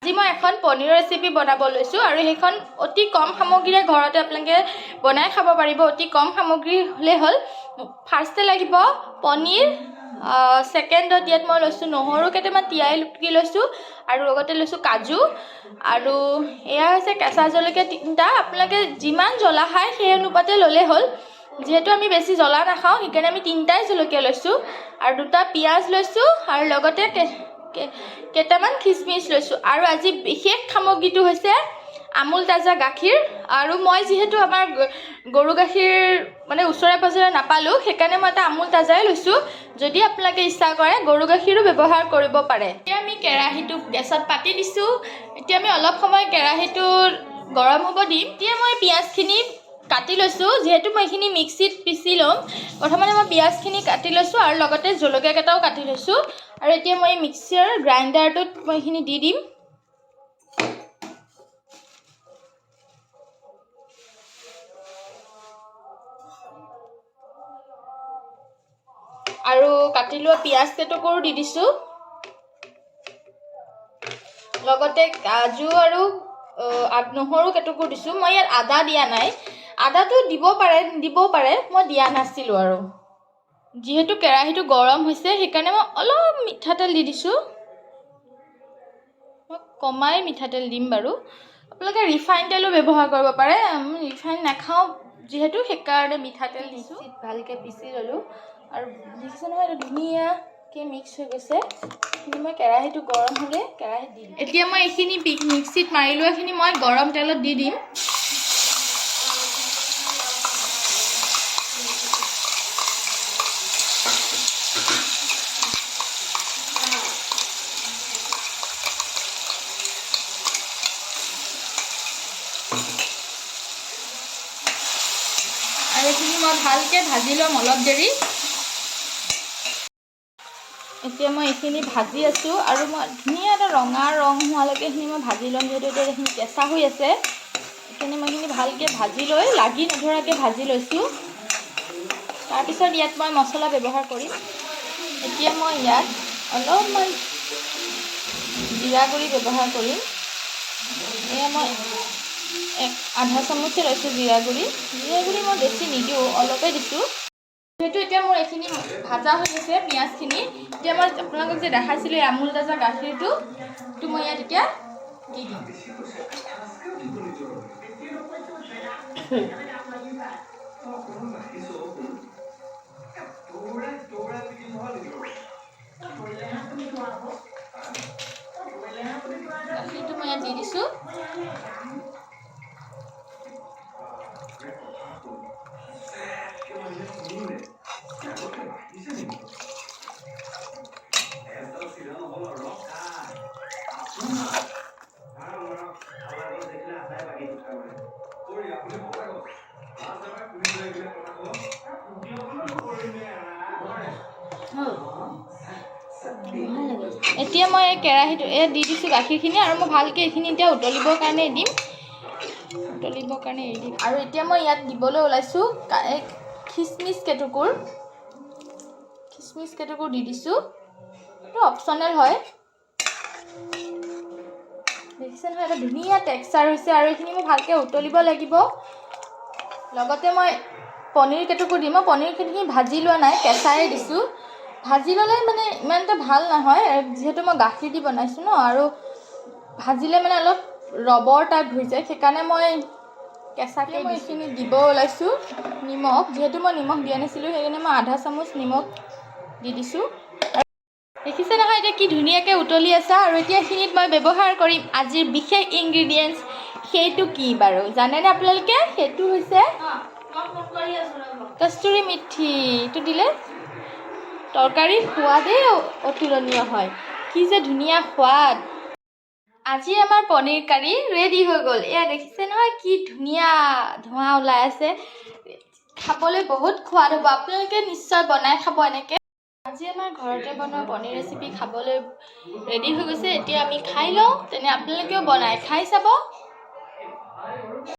আজি মই এখন পনীৰ ৰেচিপি বনাব লৈছোঁ আৰু সেইখন অতি কম সামগ্ৰীৰে ঘৰতে আপোনালোকে বনাই খাব পাৰিব। অতি কম সামগ্ৰী হ'লে হ'ল। ফাৰ্ষ্টে লাগিব পনীৰ, ছেকেণ্ডত ইয়াত মই লৈছোঁ নহৰু কেইটামান তিয়াই লুকি লৈছোঁ আৰু লগতে লৈছোঁ কাজু আৰু এয়া হৈছে কেঁচা জলকীয়া 3টা। আপোনালোকে যিমান জ্বলা খায় সেই অনুপাতে ল'লে হ'ল। যিহেতু আমি বেছি জ্বলা নাখাওঁ সেইকাৰণে আমি 3টাই জলকীয়া লৈছোঁ আৰু 2টা পিঁয়াজ লৈছোঁ আৰু লগতে কেইটামান খিচমিচ লৈছোঁ। আৰু আজি বিশেষ সামগ্ৰীটো হৈছে আমুল তাজা গাখীৰ। আৰু মই যিহেতু আমাৰ গৰু গাখীৰ মানে ওচৰে পাজৰে নাপালোঁ সেইকাৰণে মই এটা আমুল তাজাই লৈছোঁ। যদি আপোনালোকে ইচ্ছা কৰে গৰু গাখীৰো ব্যৱহাৰ কৰিব পাৰে। এতিয়া আমি কেৰাহীটো গেছত পাতি দিছোঁ। এতিয়া আমি অলপ সময় কেৰাহীটো গৰম হ'ব দিম। এতিয়া মই পিঁয়াজখিনি কাটি লৈছোঁ। যিহেতু মই এইখিনি মিক্সিত পিচি ল'ম, প্ৰথমতে মই পিঁয়াজখিনি কাটি লৈছোঁ আৰু লগতে জলকীয়া কেইটাও কাটি লৈছোঁ। আৰু এতিয়া মই মিক্সিৰ গ্ৰাইণ্ডাৰটোত মই এইখিনি দি দিম। আৰু কাটি লোৱা পিঁয়াজ কেইটুকুৰো দি দিছোঁ। লগতে কাজু আৰু নহৰু কেইটুকুৰ দিছোঁ। মই ইয়াত আদা দিয়া নাই। আদাটো দিব পাৰে নিদিবও পাৰে, মই দিয়া নাছিলোঁ। আৰু যিহেতু কেৰাহীটো গৰম হৈছে সেইকাৰণে মই অলপ মিঠাতেল দি দিছোঁ। মই কমাই মিঠাতেল দিম বাৰু। আপোনালোকে ৰিফাইন তেলো ব্যৱহাৰ কৰিব পাৰে। আমি ৰিফাইন নাখাওঁ যিহেতু সেইকাৰণে মিঠাতেল দিছোঁ। ভালকৈ পিচি ল'লোঁ আৰু দেখিছে নহয় এইটো ধুনীয়াকৈ মিক্স হৈ গৈছে। এইখিনি মই কেৰাহীটো গৰম হ'লে কেৰাহীত দি দিম। এতিয়া মই এইখিনি মিক্সিত মাৰি লোৱাখিনি মই গৰম তেলত দি দিম। আৰু এইখিনি মই ভালকৈ ভাজি ল'ম অলপ দেৰি। এতিয়া মই এইখিনি ভাজি আছোঁ আৰু মই ধুনীয়া এটা ৰঙা ৰং হোৱালৈকে এইখিনি মই ভাজি ল'ম। যিহেতু এতিয়া এইখিনি কেঁচা হৈ আছে এইখিনি মই এইখিনি ভালকৈ ভাজি লৈ লাগি নধৰাকৈ ভাজি লৈছোঁ। তাৰপিছত ইয়াত মই মছলা ব্যৱহাৰ কৰিম। এতিয়া মই ইয়াত অলপমান জিৰা গুড়ি ব্যৱহাৰ কৰিম। এয়া মই আধা চামুচে লৈছোঁ জিৰা গুড়ি মই বেছি নিদিওঁ, অলপে দিছোঁ। যিহেতু এতিয়া মোৰ এইখিনি ভাজা হৈ গৈছে পিঁয়াজখিনি, এতিয়া মই আপোনালোকক যে দেখাইছিলোঁ এই আমুল তাজা গাখীৰটো মই ইয়াত এতিয়া দি দিম। গাখীৰটো মই ইয়াত দি দিছোঁ। এতিয়া মই এই কেৰাহীটো দি দিছোঁ গাখীৰখিনি আৰু মই ভালকৈ এইখিনি এতিয়া উতলিবৰ কাৰণে দিম। আৰু এতিয়া মই ইয়াত দিবলৈ ওলাইছোঁ খিচমিচ কেইটুকুৰ দি দিছোঁ। এইটো অপশ্যনেল হয়। দেখিছে নহয় এটা ধুনীয়া টেক্সচাৰ হৈছে আৰু এইখিনি মই ভালকৈ উতলিব লাগিব। লগতে মই পনীৰ কেইটুকুৰ দিম। মই পনীৰখিনি ভাজি লোৱা নাই, কেঁচাই দিছোঁ। ভাজি ল'লে মানে ইমান এটা ভাল নহয়, যিহেতু মই গাখীৰ দি বনাইছোঁ ন, আৰু ভাজিলে মানে অলপ ৰবৰ টাইপ হৈ যায়। সেইকাৰণে মই কেঁচাকৈ মই এইখিনি দিব ওলাইছোঁ। নিমখ, যিহেতু মই নিমখ দিয়া নাছিলোঁ সেইকাৰণে মই আধা চামুচ নিমখ দি দিছোঁ। দেখিছে নহয় এতিয়া কি ধুনীয়াকৈ উতলি আছে। আৰু এতিয়া এইখিনিত মই ব্যৱহাৰ কৰিম আজিৰ বিশেষ ইনগ্ৰিডিয়েণ্টছ। সেইটো কি বাৰু জানেনে আপোনালোকে? সেইটো হৈছে কষ্টুৰি মেথি। এইটো দিলে তৰকাৰীৰ সোৱাদেই অতুলনীয় হয়। কি যে ধুনীয়া সোৱাদ। আজি আমাৰ পনীৰ কাৰী ৰেডি হৈ গ'ল। এয়া দেখিছে নহয় কি ধুনীয়া ধোঁৱা ওলাই আছে। খাবলৈ বহুত সোৱাদ হ'ব। আপোনালোকে নিশ্চয় বনাই খাব এনেকৈ। আজি আমাৰ ঘৰতে বনোৱা পনীৰ ৰেচিপি খাবলৈ ৰেডি হৈ গৈছে। এতিয়া আমি খাই লওঁ। তেনে আপোনালোকেও বনাই খাই চাব।